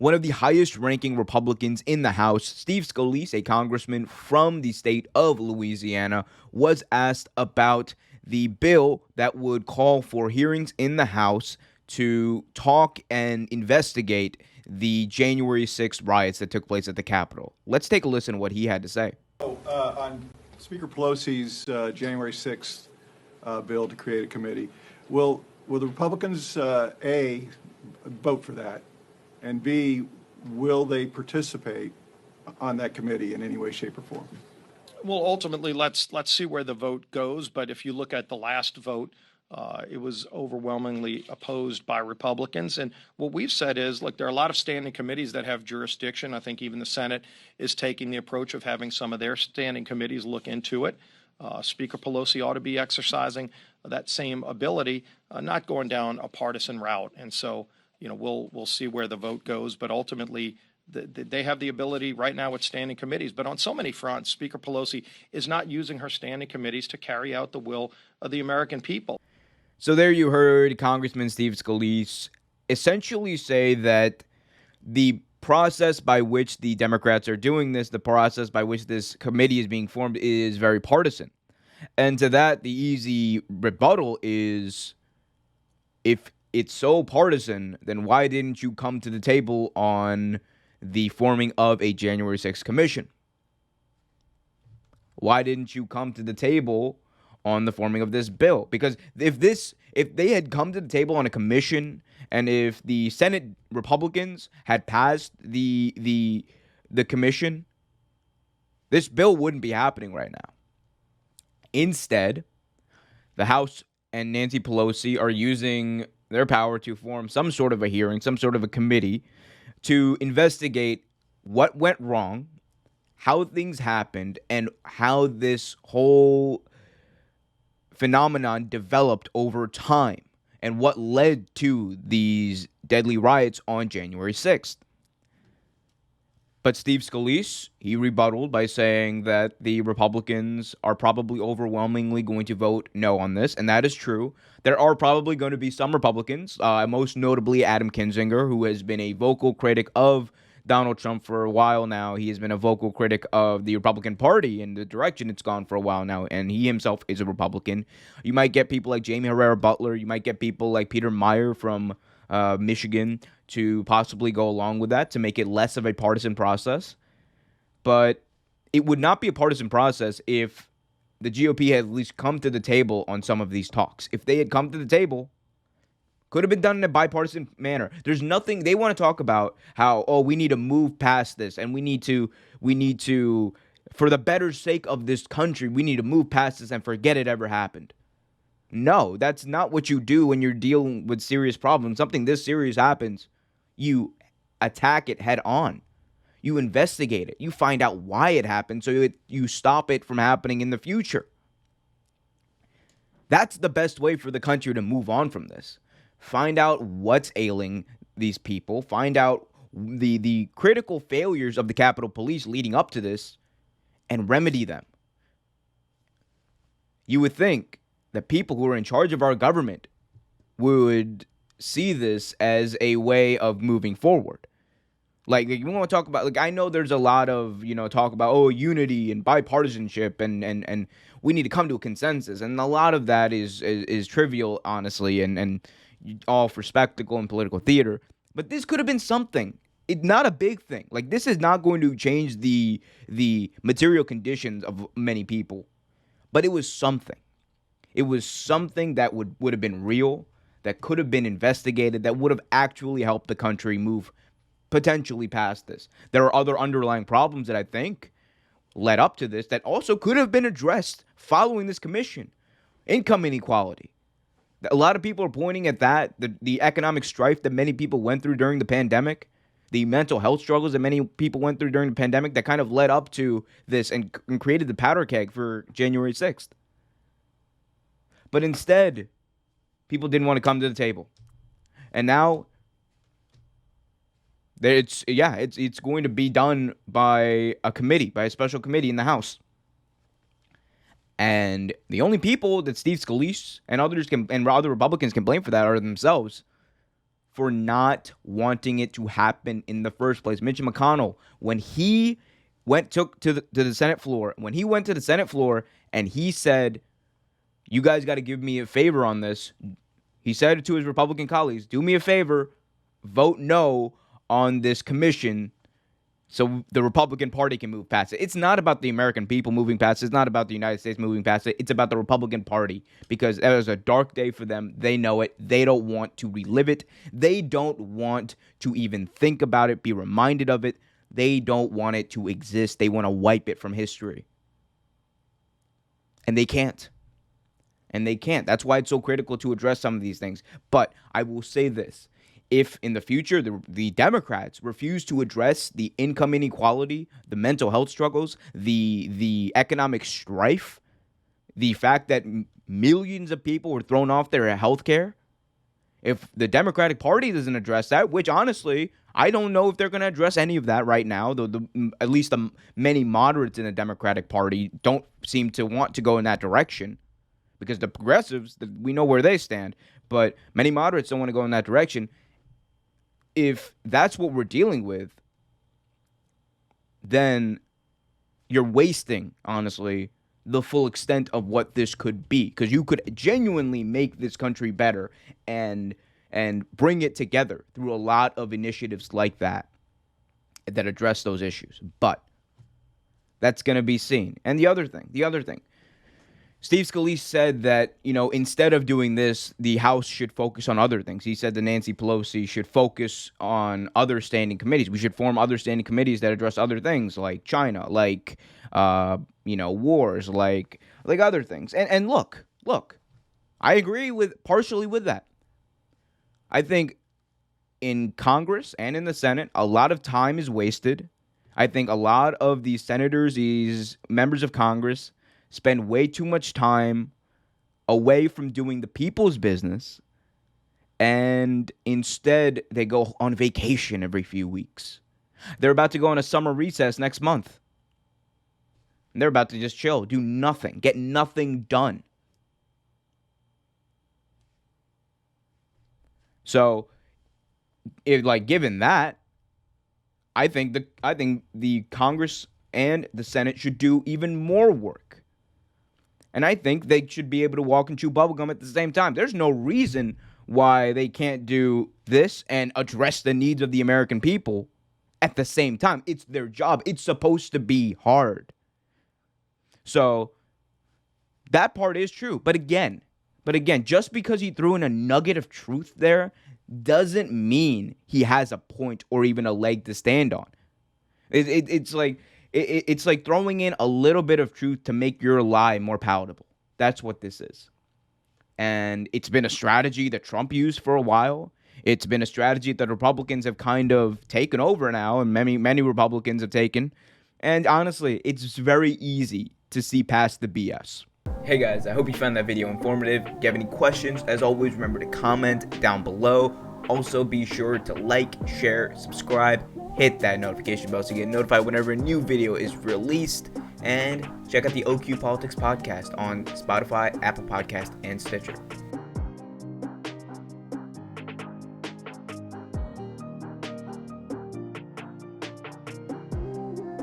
one of the highest-ranking Republicans in the House, Steve Scalise, a congressman from the state of Louisiana, was asked about the bill that would call for hearings in the House to talk and investigate the January 6th riots that took place at the Capitol. Let's take a listen to what he had to say. On Speaker Pelosi's January 6th bill to create a committee, will the Republicans, A, vote for that, and B, will they participate on that committee in any way, shape, or form? Well, ultimately, let's see where the vote goes. But if you look at the last vote, it was overwhelmingly opposed by Republicans. And what we've said is, look, there are a lot of standing committees that have jurisdiction. I think even the Senate is taking the approach of having some of their standing committees look into it. Speaker Pelosi ought to be exercising that same ability, not going down a partisan route. And so, we'll see where the vote goes. But ultimately, they have the ability right now with standing committees. But on so many fronts, Speaker Pelosi is not using her standing committees to carry out the will of the American people. So there you heard Congressman Steve Scalise essentially say that the process by which the Democrats are doing this, the process by which this committee is being formed, is very partisan. And to that, the easy rebuttal is, if it's so partisan, then why didn't you come to the table on the forming of a January 6th commission? Why didn't you come to the table on the forming of this bill? Because if they had come to the table on a commission, and if the Senate Republicans had passed the commission, this bill wouldn't be happening right now. Instead, the House and Nancy Pelosi are using their power to form some sort of a hearing, some sort of a committee to investigate what went wrong, how things happened, and how this whole phenomenon developed over time, and what led to these deadly riots on January 6th. But Steve Scalise, he rebutted by saying that the Republicans are probably overwhelmingly going to vote no on this, and that is true. There are probably going to be some Republicans, most notably Adam Kinzinger, who has been a vocal critic of Donald Trump for a while now. He has been a vocal critic of the Republican Party and the direction it's gone for a while now, and he himself is a Republican. You might get people like Jamie Herrera Butler. You might get people like Peter Meyer from Michigan to possibly go along with that to make it less of a partisan process. But it would not be a partisan process if the GOP had at least come to the table on some of these talks. If they had come to the table, could have been done in a bipartisan manner. There's nothing they want to talk about how, we need to move past this, and we need to, for the better sake of this country, we need to move past this and forget it ever happened. No, that's not what you do when you're dealing with serious problems. Something this serious happens, you attack it head on. You investigate it. You find out why it happened so you stop it from happening in the future. That's the best way for the country to move on from this. Find out what's ailing these people. Find out the critical failures of the Capitol Police leading up to this and remedy them. You would think that people who are in charge of our government would see this as a way of moving forward. Like, you want to talk about, I know there's a lot of, talk about, unity and bipartisanship and we need to come to a consensus. And a lot of that is trivial, honestly, and all for spectacle and political theater. But this could have been something. It's not a big thing. This is not going to change the material conditions of many people. But it was something. It was something that would have been real, that could have been investigated, that would have actually helped the country move potentially past this. There are other underlying problems that I think led up to this that also could have been addressed following this commission. Income inequality. A lot of people are pointing at that, the economic strife that many people went through during the pandemic, the mental health struggles that many people went through during the pandemic that kind of led up to this and created the powder keg for January 6th. But instead, people didn't want to come to the table. And now it's going to be done by a committee, by a special committee in the House. And the only people that Steve Scalise and other Republicans can blame for that are themselves for not wanting it to happen in the first place. Mitch McConnell, when he went to the Senate floor, and he said, you guys got to give me a favor on this. He said to his Republican colleagues, do me a favor, vote no on this commission so the Republican Party can move past it. It's not about the American people moving past it. It's not about the United States moving past it. It's about the Republican Party, because that was a dark day for them. They know it. They don't want to relive it. They don't want to even think about it, be reminded of it. They don't want it to exist. They want to wipe it from history. And they can't. That's why it's so critical to address some of these things. But I will say this. If in the future the Democrats refuse to address the income inequality, the mental health struggles, the economic strife, the fact that millions of people were thrown off their health care, if the Democratic Party doesn't address that, which honestly, I don't know if they're going to address any of that right now, though at least the many moderates in the Democratic Party don't seem to want to go in that direction, because the progressives, we know where they stand, but many moderates don't want to go in that direction. If that's what we're dealing with, then you're wasting, honestly, the full extent of what this could be, because you could genuinely make this country better and bring it together through a lot of initiatives like that address those issues. But that's going to be seen. And the other thing, Steve Scalise said that, instead of doing this, the House should focus on other things. He said that Nancy Pelosi should focus on other standing committees. We should form other standing committees that address other things, like China, like, wars, like other things. And look, I agree partially with that. I think in Congress and in the Senate, a lot of time is wasted. I think a lot of these senators, these members of Congress, spend way too much time away from doing the people's business, and instead they go on vacation every few weeks. They're about to go on a summer recess next month. And they're about to just chill, do nothing, get nothing done. So, given that, I think the Congress and the Senate should do even more work. And I think they should be able to walk and chew bubblegum at the same time. There's no reason why they can't do this and address the needs of the American people at the same time. It's their job. It's supposed to be hard. So that part is true. But again, just because he threw in a nugget of truth there doesn't mean he has a point or even a leg to stand on. It's like throwing in a little bit of truth to make your lie more palatable. That's what this is. And it's been a strategy that Trump used for a while. It's been a strategy that Republicans have kind of taken over now, and many Republicans have taken. And honestly, it's very easy to see past the BS. Hey guys, I hope you found that video informative. If you have any questions, as always, remember to comment down below. Also, be sure to like, share, subscribe, hit that notification bell so you get notified whenever a new video is released. And check out the OQ Politics podcast on Spotify, Apple Podcast, and Stitcher.